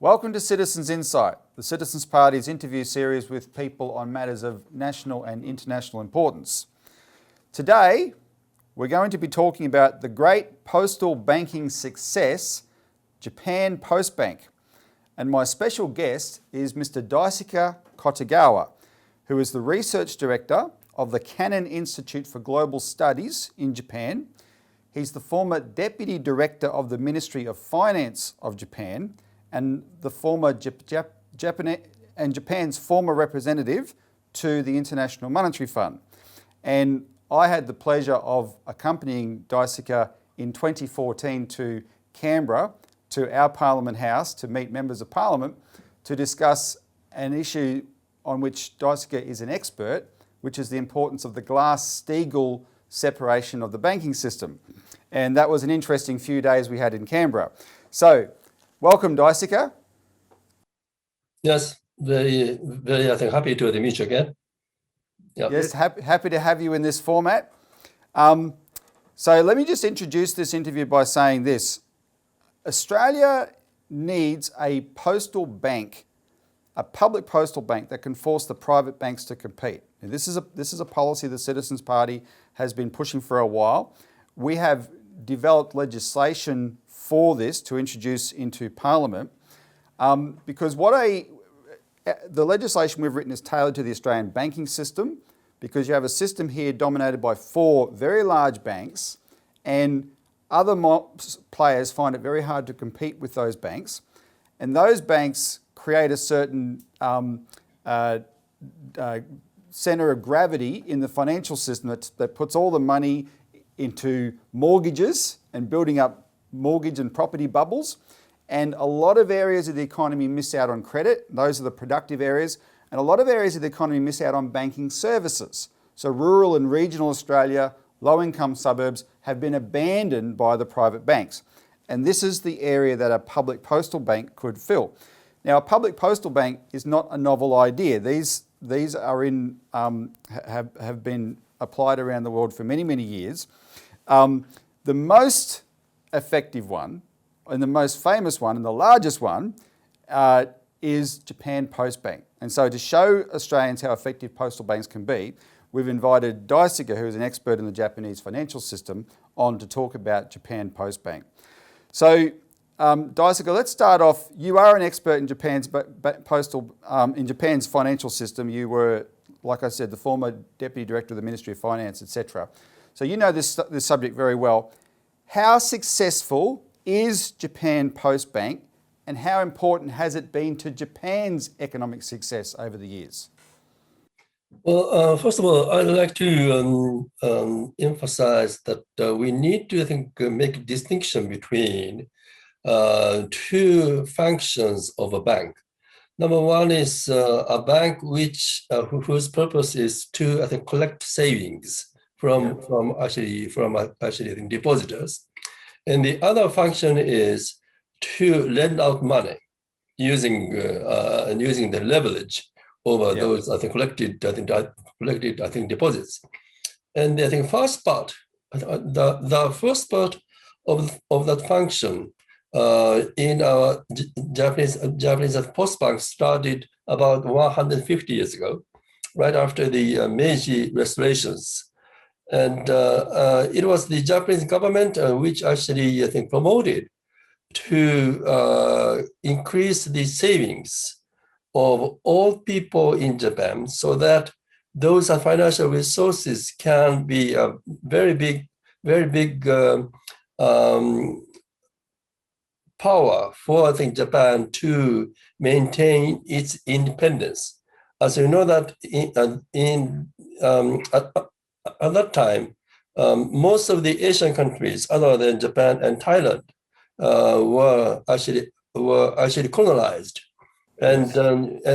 Welcome to Citizens Insight, the Citizens Party's interview series with people on matters of national and international importance. Today, we're going to be talking about the great postal banking success, Japan Postbank. And my special guest is Mr. Daisuke Kotegawa, who is the Research Director of the Canon Institute for Global Studies in Japan. He's the former Deputy Director of the Ministry of Finance of Japan and the former Japan's former representative to the International Monetary Fund. And I had the pleasure of accompanying Daisuke in 2014 to Canberra, to our Parliament House, to meet members of Parliament, to discuss an issue on which Daisuke is an expert, which is the importance of the GlassSteagall separation of the banking system. And that was an interesting few days we had in Canberra. So, welcome, Daisuke. Yes, very, I think, happy to meet you again. Yep. Yes, happy to have you in this format. So let me just introduce this interview by saying this. Australia needs a postal bank, a public postal bank that can force the private banks to compete. And this is a policy the Citizens Party has been pushing for a while. We have developed legislation for this to introduce into Parliament because the legislation we've written is tailored to the Australian banking system, because you have a system here dominated by 4 very large banks, and other players find it very hard to compete with those banks. And those banks create a certain centre of gravity in the financial system that puts all the money into mortgages and building up mortgage and property bubbles. And a lot of areas of the economy miss out on credit. Those are the productive areas. And a lot of areas of the economy miss out on banking services. So rural and regional Australia, low-income suburbs have been abandoned by the private banks. And this is the area that a public postal bank could fill. Now, a public postal bank is not a novel idea. These are have been applied around the world for many, many years. The most effective one, and the most famous one, and the largest one, is Japan Postbank. And so to show Australians how effective postal banks can be, we've invited Daisuke, who is an expert in the Japanese financial system, on to talk about Japan Postbank. So, Daisuke, let's start off. You are an expert in Japan's in Japan's financial system. You were, like I said, the former Deputy Director of the Ministry of Finance, etc. So you know this subject very well. How successful is Japan Postbank, and how important has it been to Japan's economic success over the years? Well, first of all, I'd like to emphasize that we need to, I think, make a distinction between 2 functions of a bank. Number one is a bank whose purpose is to, I think, collect savings from depositors. And the other function is to lend out money using the leverage over those collected deposits. And I think first part, the first part of that function in our Japanese Postbank started about 150 years ago, right after the Meiji restorations. And it was the Japanese government which actually, I think, promoted to increase the savings of all people in Japan, so that those financial resources can be a very big power for, I think, Japan to maintain its independence. As you know that at that time, most of the Asian countries, other than Japan and Thailand, were actually colonized, and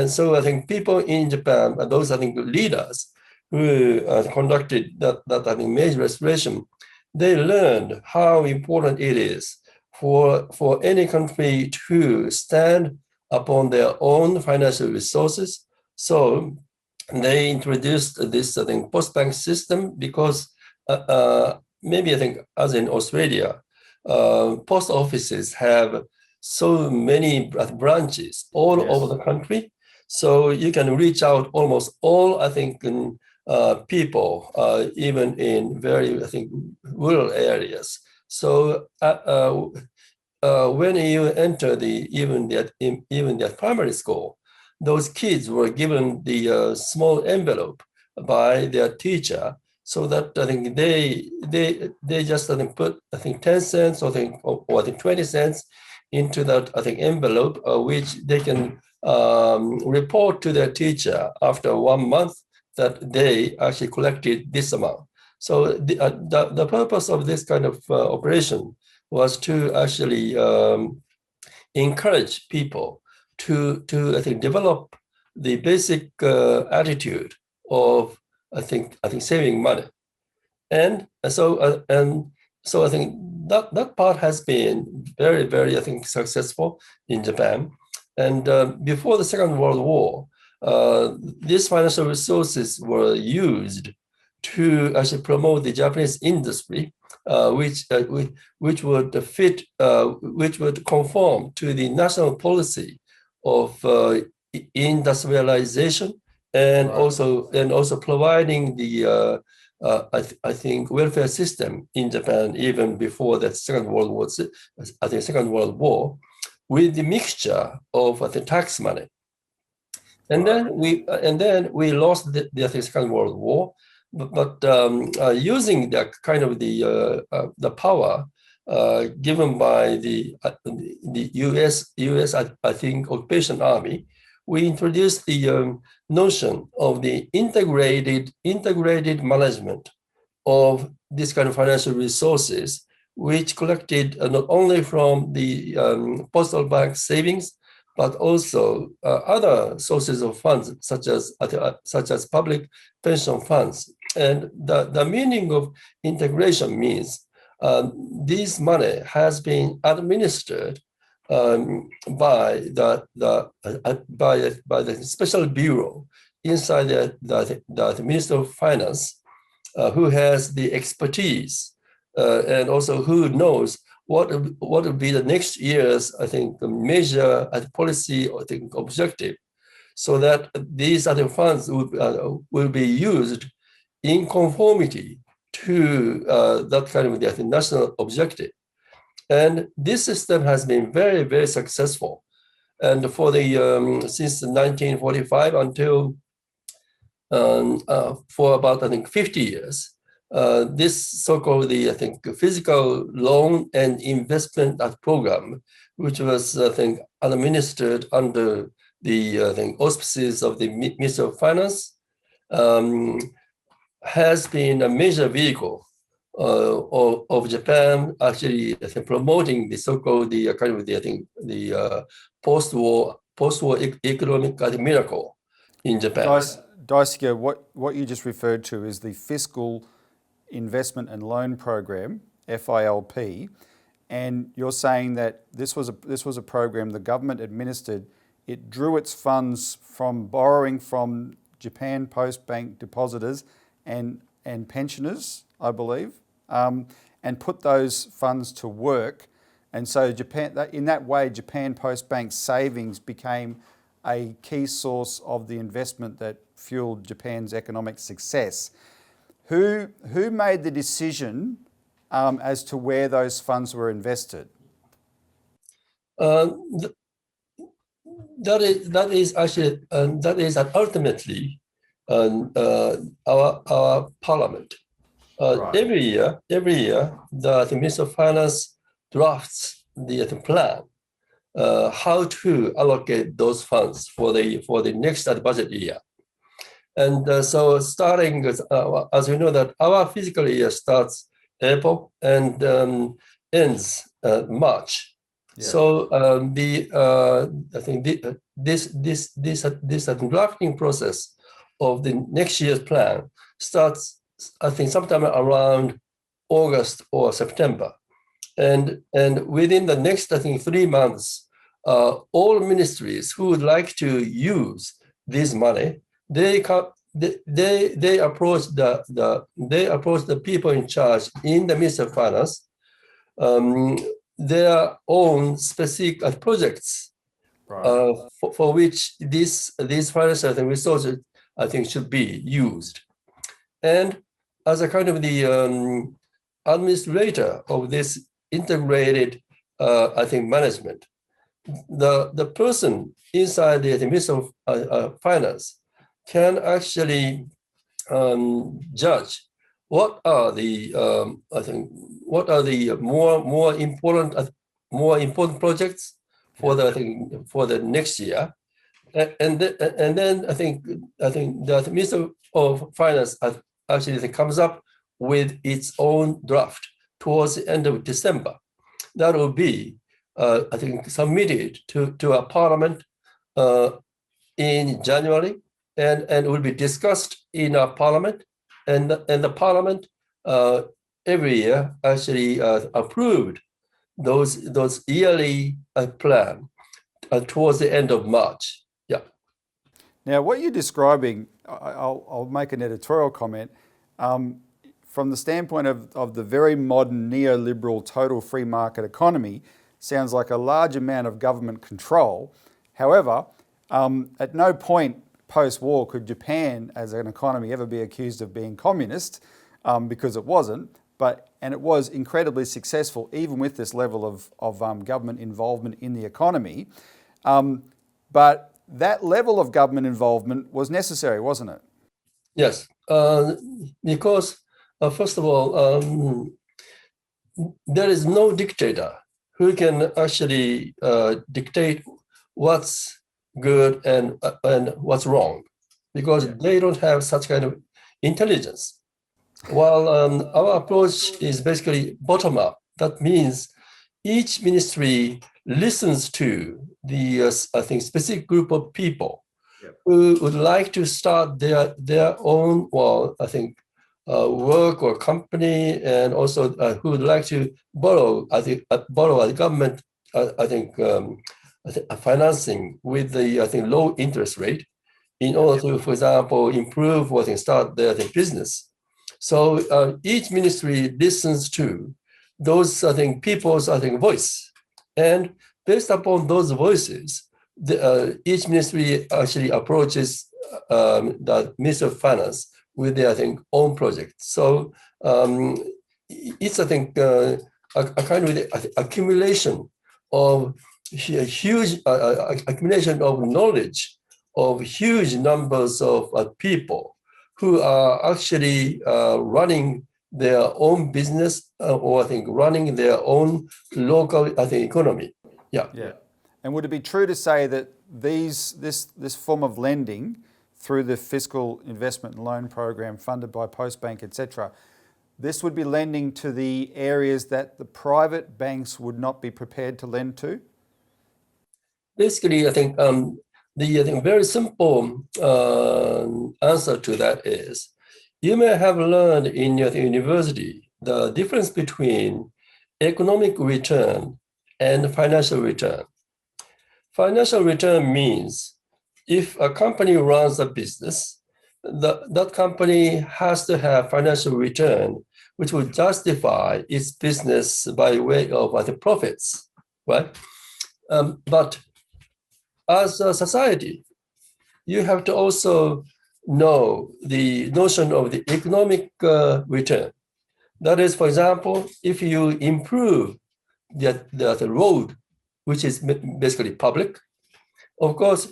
so I think people in Japan, those I think leaders who conducted that I think major restoration, they learned how important it is for any country to stand upon their own financial resources. So they introduced this, I think, Postbank system because maybe I think as in Australia, post offices have so many branches all over the country. So you can reach out almost all, I think, people, even in very, I think, rural areas. So when you enter even the primary school, those kids were given the small envelope by their teacher, so that I think they just I think put 10 cents or I think 20 cents into that I think envelope, which they can report to their teacher after 1 month that they actually collected this amount. So the purpose of this kind of operation was to actually encourage people to I think develop the basic attitude of I think saving money, and so I think that part has been very I think successful in Japan. And before the Second World War, these financial resources were used to actually promote the Japanese industry, which would fit, which would conform to the national policy of industrialization, and also providing the I think welfare system in Japan even before the Second World War. I think Second World War, with the mixture of the tax money, and then we lost the Second World War. But using the kind of the power given by the U.S. I think occupation army, we introduced the notion of the integrated management of this kind of financial resources, which collected not only from the postal bank savings, but also other sources of funds, such as public pension funds. And the meaning of integration means this money has been administered by the special bureau inside the Minister of Finance, who has the expertise and also who knows what would be the next year's, I think, measure and policy, I think, objective, so that these other funds will be used in conformity to that kind of the national objective. And this system has been very successful. And for the since 1945 until for about I think 50 years, this so-called I think physical loan and investment program, which was I think administered under the I think auspices of the Minister of Finance, has been a major vehicle of Japan actually I think, promoting the so-called the kind of the I think the post-war economic miracle in Japan. Daisuke, what you just referred to is the Fiscal Investment and Loan Program, FILP, and you're saying that this was a program the government administered. It drew its funds from borrowing from Japan Postbank depositors and pensioners, I believe, and put those funds to work. And so in that way, Japan Postbank savings became a key source of the investment that fueled Japan's economic success. Who made the decision as to where those funds were invested? That is actually ultimately our parliament. Every year, the Minister of Finance drafts the plan how to allocate those funds for the next budget year. And so starting, as you know, that our fiscal year starts April and ends March. Yeah. So I think this drafting process of the next year's plan starts, I think, sometime around August or September, and within the next, I think, 3 months, all ministries who would like to use this money, they approach the people in charge in the Ministry of Finance their own specific projects Right. for which these financial resources, I think, should be used. And as a kind of the administrator of this integrated, I think, management, the person inside the Ministry of Finance can actually judge what are the I think what are the more important projects for the I think for the next year, and then I think the Minister of Finance actually comes up with its own draft towards the end of December. That will be I think submitted to a parliament in January, and will be discussed in a parliament, and the parliament every year actually approved those yearly plan towards the end of March. Yeah. Now, what you're describing, I'll make an editorial comment. From the standpoint of the very modern neoliberal total free market economy, sounds like a large amount of government control. However, at no point post-war could Japan as an economy ever be accused of being communist, because it wasn't, and it was incredibly successful even with this level of government involvement in the economy. But that level of government involvement was necessary, wasn't it? Yes, because first of all, there is no dictator who can actually dictate what's good and what's wrong, because they don't have such kind of intelligence. While our approach is basically bottom up, that means each ministry listens to the I think specific group of people who would like to start their own, well, I think work or company, and also who would like to borrow, I think borrow a government, I think financing with the I think low interest rate, in order to, for example, improve or start their business. So each ministry listens to those I think people's I think voice, and based upon those voices, each ministry actually approaches the Ministry of Finance with their I think own project. So it's I think a kind of accumulation of huge accumulation of knowledge of huge numbers of people who are actually running their own business, or I think running their own local I think economy. Yeah. Yeah. And would it be true to say that this form of lending through the fiscal investment and loan program funded by Postbank, etc., this would be lending to the areas that the private banks would not be prepared to lend to? Basically, I think the very simple answer to that is, you may have learned in your university the difference between economic return and financial return. Financial return means if a company runs a business, that company has to have financial return, which will justify its business by way of the profits, right? But as a society, you have to also know the notion of the economic return. That is, for example, if you improve the road, which is basically public, of course,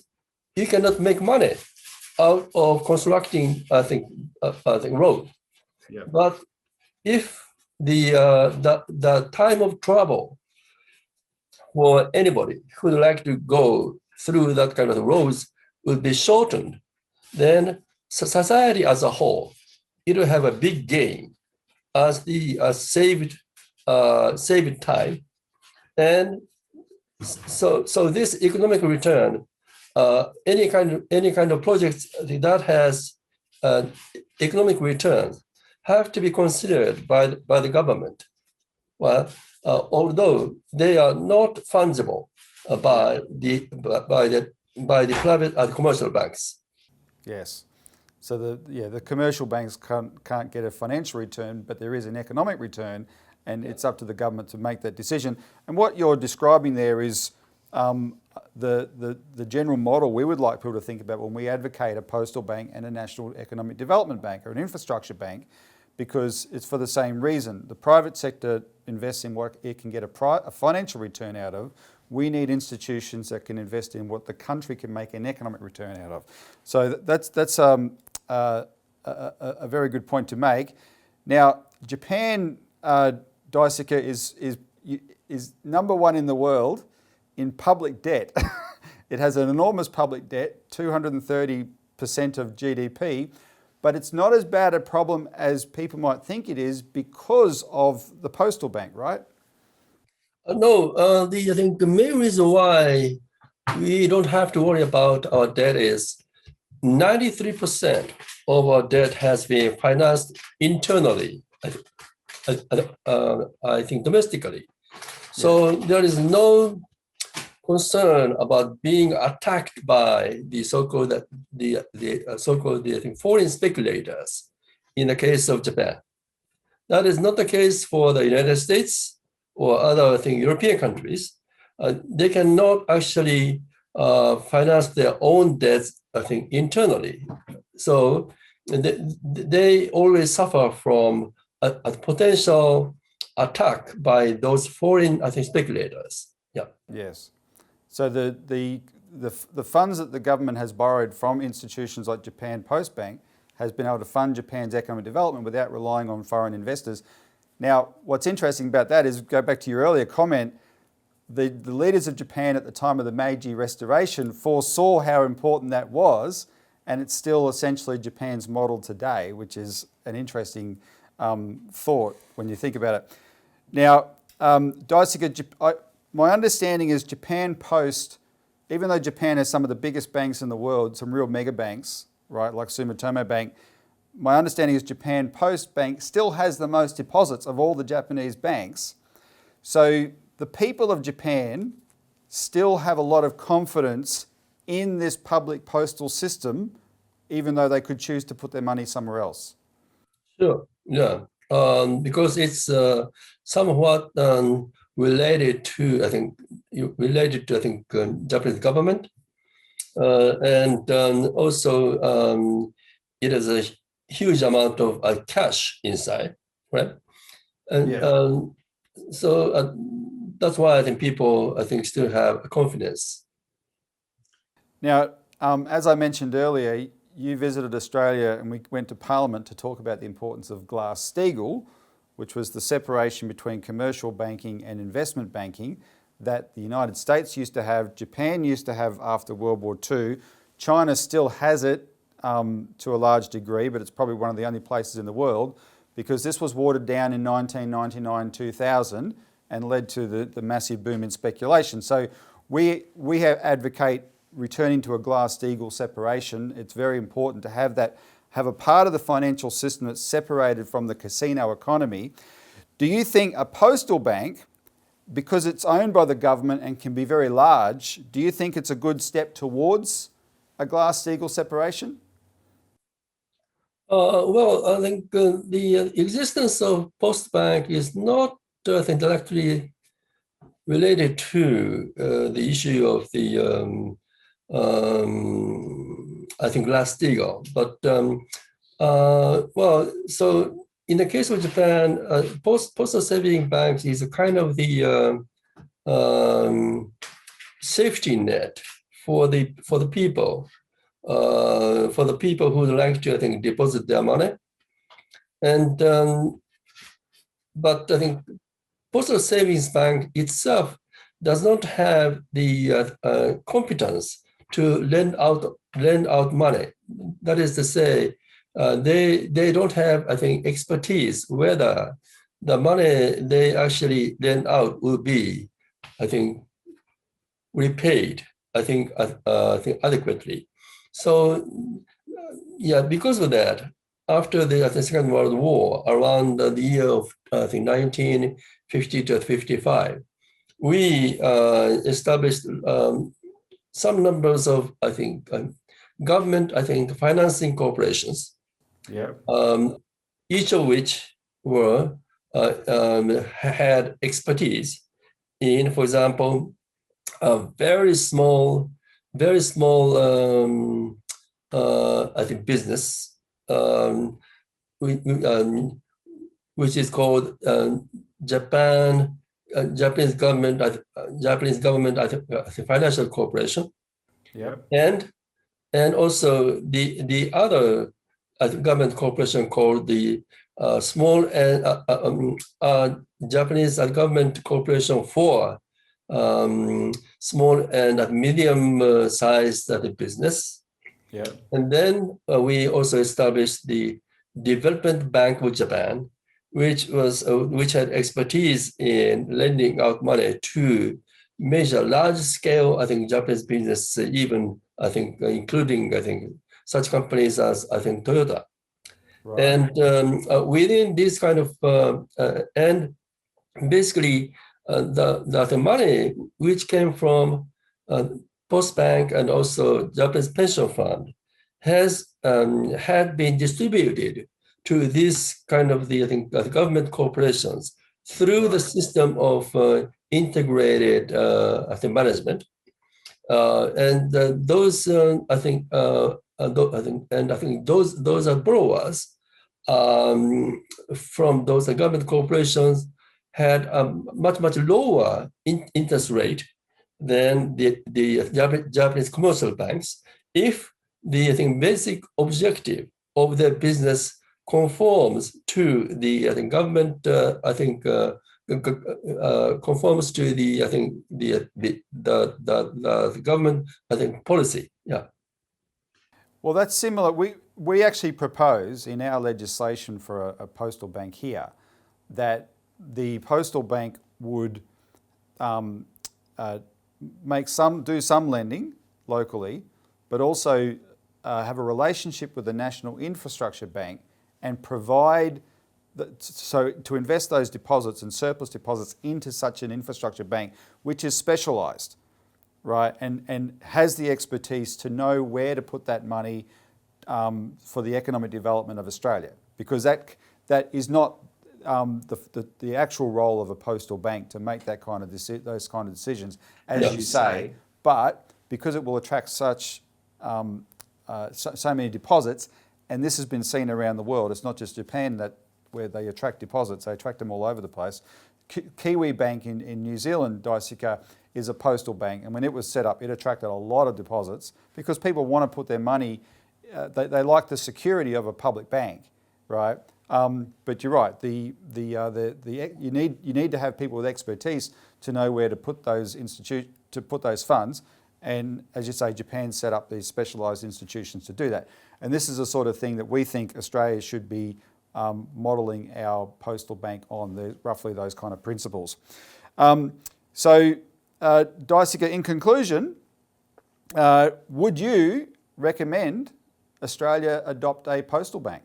you cannot make money out of constructing, I think road. Yeah. But if the time of travel for anybody who would like to go through that kind of roads would be shortened, then society as a whole, it will have a big gain as the saved time. And so this economic return, any kind of projects that has economic returns have to be considered by the government. Well, although they are not fungible by the private commercial banks. Yes. So the commercial banks can't get a financial return, but there is an economic return, and it's up to the government to make that decision. And what you're describing there is the general model we would like people to think about when we advocate a postal bank and a national economic development bank or an infrastructure bank, because it's for the same reason. The private sector invests in what it can get a financial return out of. We need institutions that can invest in what the country can make an economic return out of. So that's a very good point to make. Now, Japan, Daisuke, is number one in the world in public debt. It has an enormous public debt, 230% of GDP, but it's not as bad a problem as people might think it is because of the postal bank, right? No, I think the main reason why we don't have to worry about our debt is 93% of our debt has been financed internally, I think domestically. So there is no concern about being attacked by the so-called I think foreign speculators in the case of Japan. That is not the case for the United States or other European countries. They cannot actually finance their own debts, internally. So they always suffer from a potential attack by those foreign, speculators. Yeah. Yes. So the funds that the government has borrowed from institutions like Japan Postbank has been able to fund Japan's economic development without relying on foreign investors. Now, what's interesting about that is, go back to your earlier comment, the leaders of Japan at the time of the Meiji Restoration foresaw how important that was, and it's still essentially Japan's model today, which is an interesting thought when you think about it. Now, Daisuke, my understanding is Japan Post, even though Japan has some of the biggest banks in the world, some real mega banks, right, like Sumitomo Bank, my understanding is Japan Post Bank still has the most deposits of all the Japanese banks. So the people of Japan still have a lot of confidence in this public postal system, even though they could choose to put their money somewhere else. Sure, yeah, because it's somewhat related to, Japanese government, and also it has a huge amount of cash inside, right? And so that's why I think people, still have confidence. Now, as I mentioned earlier, you visited Australia and we went to Parliament to talk about the importance of GlassSteagall, which was the separation between commercial banking and investment banking that the United States used to have, Japan used to have after World War II. China still has it to a large degree, but it's probably one of the only places in the world, because this was watered down in 1999-2000 and led to the massive boom in speculation. So we advocate returning to a GlassSteagall separation. It's very important to have a part of the financial system that's separated from the casino economy. Do you think a postal bank, because it's owned by the government and can be very large, do you think it's a good step towards a GlassSteagall separation? Well, I think the existence of Postbank is not, directly related to the issue of the GlassSteagall. But so in the case of Japan, postal saving banks is a kind of the safety net for the people. For the people who would like to, deposit their money. And, but I think Postal Savings Bank itself does not have the competence to lend out money. That is to say, they don't have, expertise whether the money they actually lend out will be, repaid, adequately. So, because of that, after the Second World War, around the year of 1950 to 55, we established some numbers of government financing corporations. Yeah. Each of which were had expertise in, for example, a very small, I think, business, which is called Japanese government financial corporation. Yep. And also the other government corporation called the small and Japanese government corporation for small and medium sized business. Yep. And then we also established the Development Bank of Japan, which had expertise in lending out money to major large scale, I think, Japanese business, even I think including such companies as Toyota. Right. And within this kind of and basically the money which came from Postbank and also Japanese pension fund has had been distributed to this kind of the government corporations through the system of integrated management, and those I think those are borrowers from those government corporations had a much lower interest rate than the Japanese commercial banks if the basic objective of their business conforms to the government conforms to the government policy. Yeah. Well, that's similar. We actually propose in our legislation for a postal bank here that the postal bank would do some lending locally, but also have a relationship with the National Infrastructure Bank and provide to invest those deposits and surplus deposits into such an infrastructure bank, which is specialised, right, and has the expertise to know where to put that money for the economic development of Australia, because that is not the actual role of a postal bank to make those kind of decisions, as you say, but because it will attract so many deposits. And this has been seen around the world. It's not just Japan where they attract deposits. They attract them all over the place. Kiwi Bank in New Zealand, Daisuke, is a postal bank. And when it was set up, it attracted a lot of deposits because people want to put their money, they like the security of a public bank, right? But you're right. You need to have people with expertise to know where to put those funds. And as you say, Japan set up these specialised institutions to do that. And this is the sort of thing that we think Australia should be modelling our postal bank on, roughly those kind of principles. Daisuke, in conclusion, would you recommend Australia adopt a postal bank?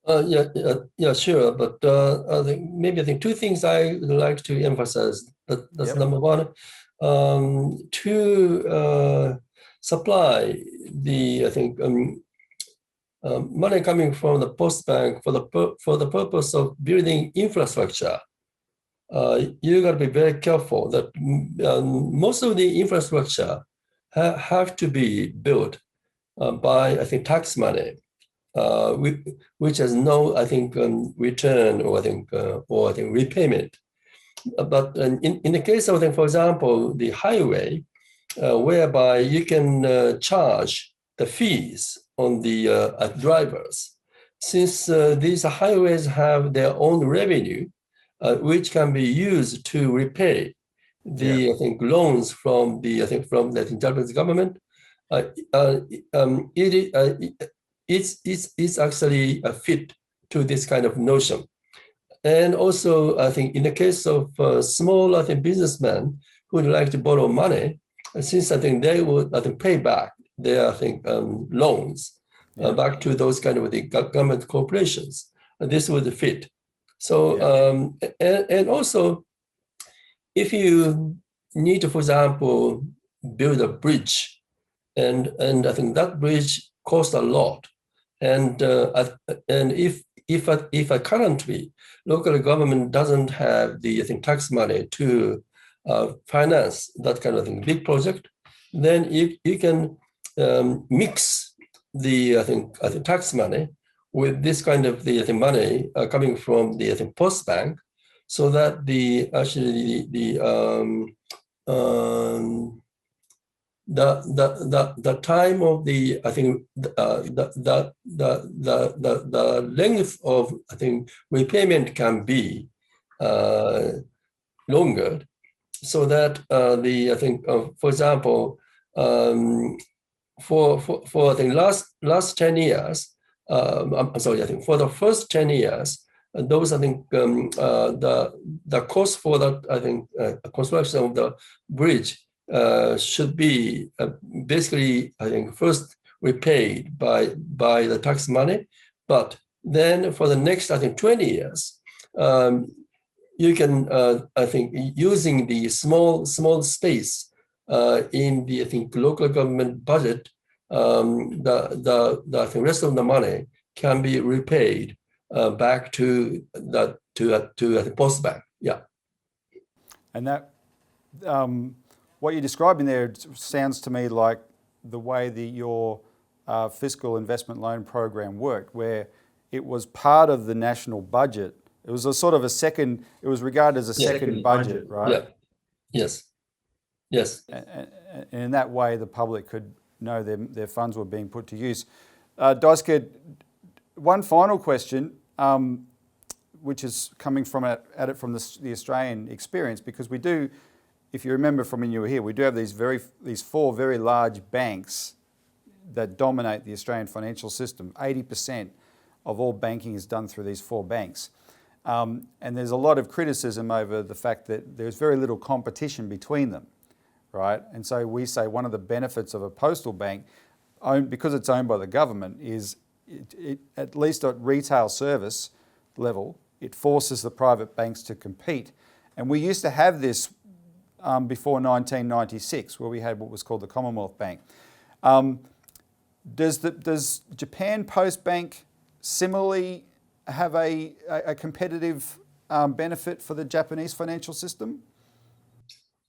Yeah, sure. But I think two things I would like to emphasize. That's number one. To supply the money coming from the Postbank for the purpose of building infrastructure, you got to be very careful that most of the infrastructure have to be built by tax money, which has no return or repayment. But in the case of, for example, the highway, whereby you can charge the fees on the drivers, since these highways have their own revenue, which can be used to repay the loans from the Japanese government. It's actually a fit to this kind of notion. And also, I think in the case of small businessmen who would like to borrow money, since they would pay back their loans back to those kind of the government corporations, this would fit. So and also, if you need to, for example, build a bridge, and I think that bridge costs a lot, and if if currently local government doesn't have the tax money to finance that kind of thing, big project, then you can mix the tax money with this kind of the money coming from the Postbank, so that the time of the length of repayment can be longer, so that for example, for the last 10 years, I'm sorry, for the first 10 years, those the cost for that construction of the bridge should be basically first repaid by the tax money, but then for the next 20 years, you can using the small space in the local government budget, the rest of the money can be repaid back to the Postbank. Yeah. And that what you're describing there sounds to me like the way that your fiscal investment loan program worked, where it was part of the national budget. It was a sort of a second. It was regarded as a second budget, right? Yeah. Yes. Yes. And in that way, the public could know their funds were being put to use. Daisuke, one final question, which is coming from at it from the Australian experience, because we do, if you remember from when you were here, we do have these four very large banks that dominate the Australian financial system. 80% of all banking is done through these four banks. And there's a lot of criticism over the fact that there's very little competition between them, right? And so we say one of the benefits of a postal bank, because it's owned by the government, is it, at least at retail service level, it forces the private banks to compete. And we used to have this before 1996, where we had what was called the Commonwealth Bank. Does Japan Post Bank similarly have a competitive benefit for the Japanese financial system?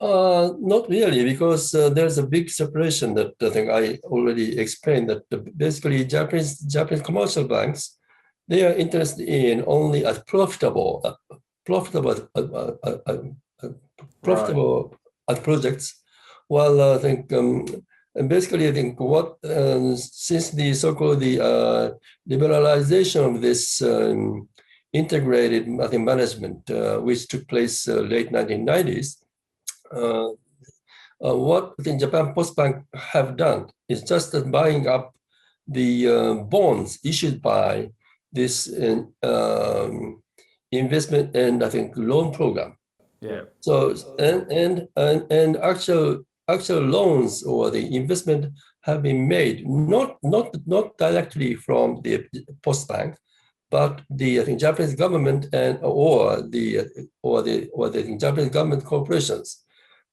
Not really, because there's a big separation that I think I already explained, that basically Japanese commercial banks, they are interested in only as profitable projects, while I think basically I think what since the so-called liberalization of this integrated management, which took place late 1990s. What the Japan Post Bank have done is just buying up the bonds issued by this investment and loan program. Yeah. So and actual loans or the investment have been made not directly from the Post Bank, but the Japanese government or the Japanese government corporations.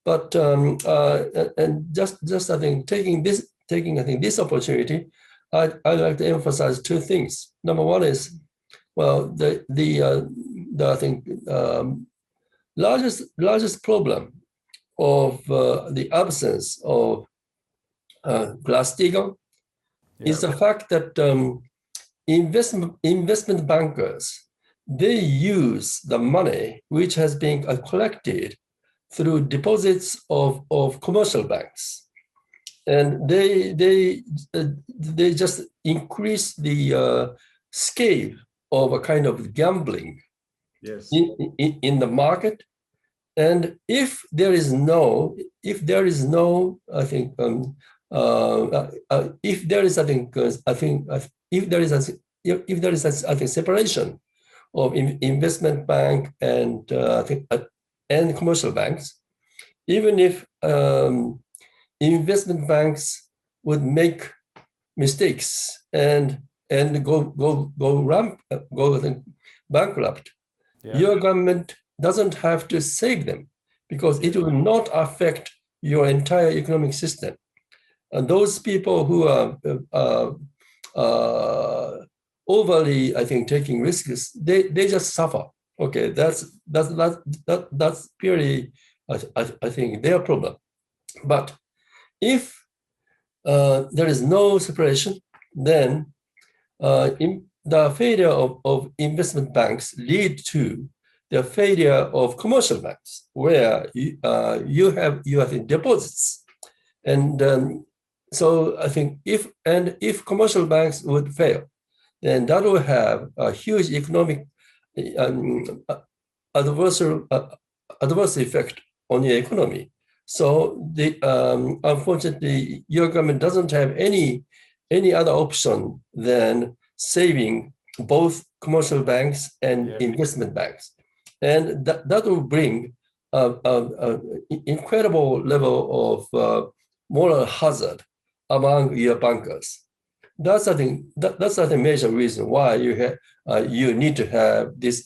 But and just I think taking this opportunity, I'd like to emphasize two things. Number one is, well, the largest problem of the absence of GlassSteagall is the fact that investment bankers, they use the money which has been collected through deposits of commercial banks, and they just increase the scale of a kind of gambling. Yes. in the market. And if there is no if there is separation of investment bank and and commercial banks, even if investment banks would make mistakes and go bankrupt, your government doesn't have to save them, because it will not affect your entire economic system. And those people who are overly, I think, taking risks, they just suffer. Okay, that's purely, I think, their problem. But if there is no separation, then the failure of investment banks lead to the failure of commercial banks, where you have deposits, and so I think if commercial banks would fail, then that will have a huge economic adverse effect on the economy. So unfortunately, your government doesn't have any other option than saving both commercial banks and investment banks, and that will bring an incredible level of moral hazard among your bankers. That's I think that's the major reason why you need to have this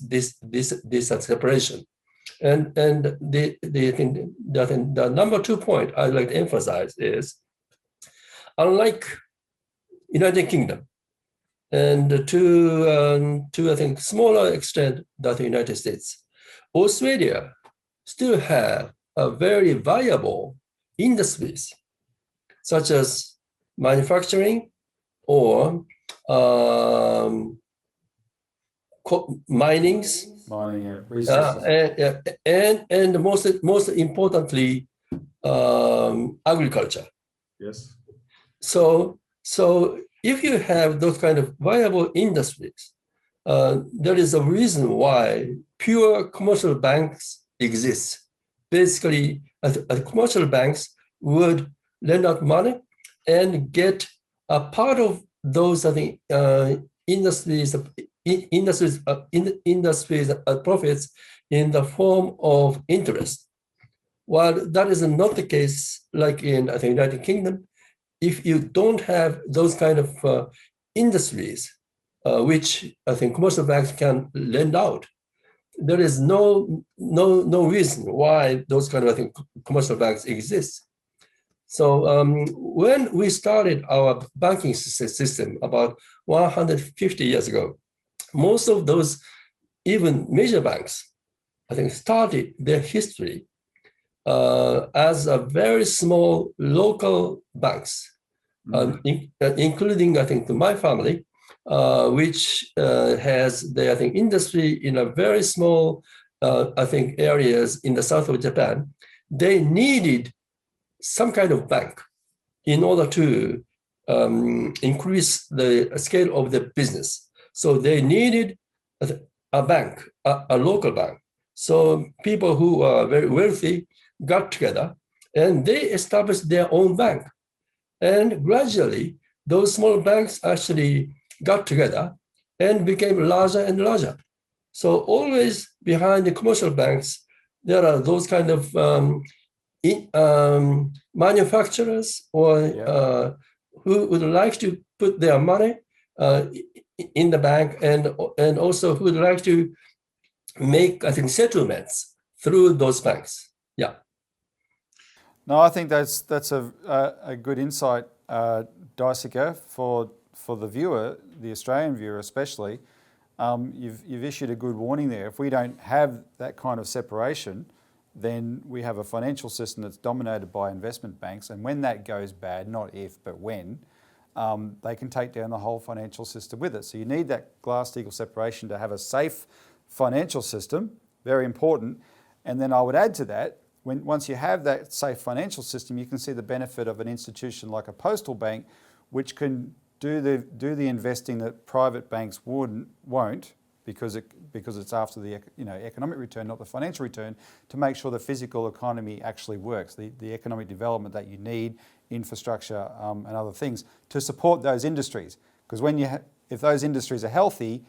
separation. And the number 2 point I'd like to emphasize is, unlike United Kingdom, and to I think smaller extent than the United States, Australia still have a very viable industries such as manufacturing or minings. Mining, and most importantly, agriculture. Yes. So if you have those kind of viable industries, there is a reason why pure commercial banks exist. Basically, commercial banks would lend out money and get a part of those industries profits in the form of interest. While that is not the case, like in the United Kingdom, if you don't have those kind of industries, which I think commercial banks can lend out, there is no reason why those kind of commercial banks exist. So when we started our banking system about 150 years ago, most of those, even major banks, I think, started their history as a very small local banks, including, I think, my family, which has their industry in a very small, areas in the south of Japan. They needed some kind of bank in order to increase the scale of the business. So they needed a bank, a local bank. So people who are very wealthy got together and they established their own bank. And gradually, those small banks actually got together and became larger and larger. So always behind the commercial banks, there are those kind of manufacturers or who would like to put their money in the bank, and also who would like to make, I think, settlements through those banks. Yeah. No, I think that's a good insight, Daisuke, for the viewer, the Australian viewer especially. You've issued a good warning there. If we don't have that kind of separation, then we have a financial system that's dominated by investment banks, and when that goes bad, not if, but when, they can take down the whole financial system with it. So you need that Glass-Steagall separation to have a safe financial system, very important. And then I would add to that, once you have that safe financial system, you can see the benefit of an institution like a postal bank, which can do the investing that private banks won't, because it's after the economic return, not the financial return, to make sure the physical economy actually works, the economic development that you need, infrastructure and other things to support those industries. Because if those industries are healthy,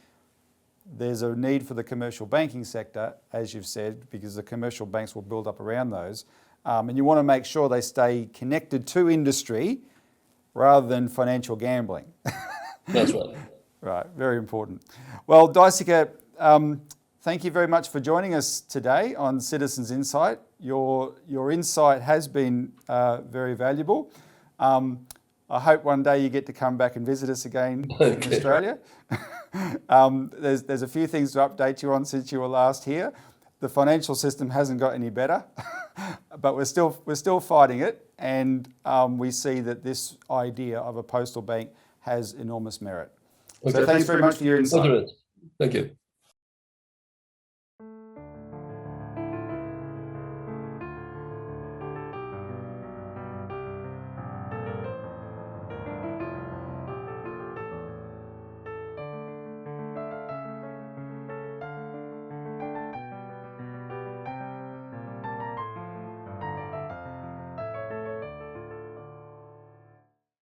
there's a need for the commercial banking sector, as you've said, because the commercial banks will build up around those. And you want to make sure they stay connected to industry rather than financial gambling. That's right. Right, very important. Well, Daisuke, thank you very much for joining us today on Citizens Insight. Your insight has been very valuable. I hope one day you get to come back and visit us again in Okay. Australia. There's a few things to update you on since you were last here. The financial system hasn't got any better, but we're still fighting it, and we see that this idea of a postal bank has enormous merit. So Okay. thanks very much for your insight. Thank you.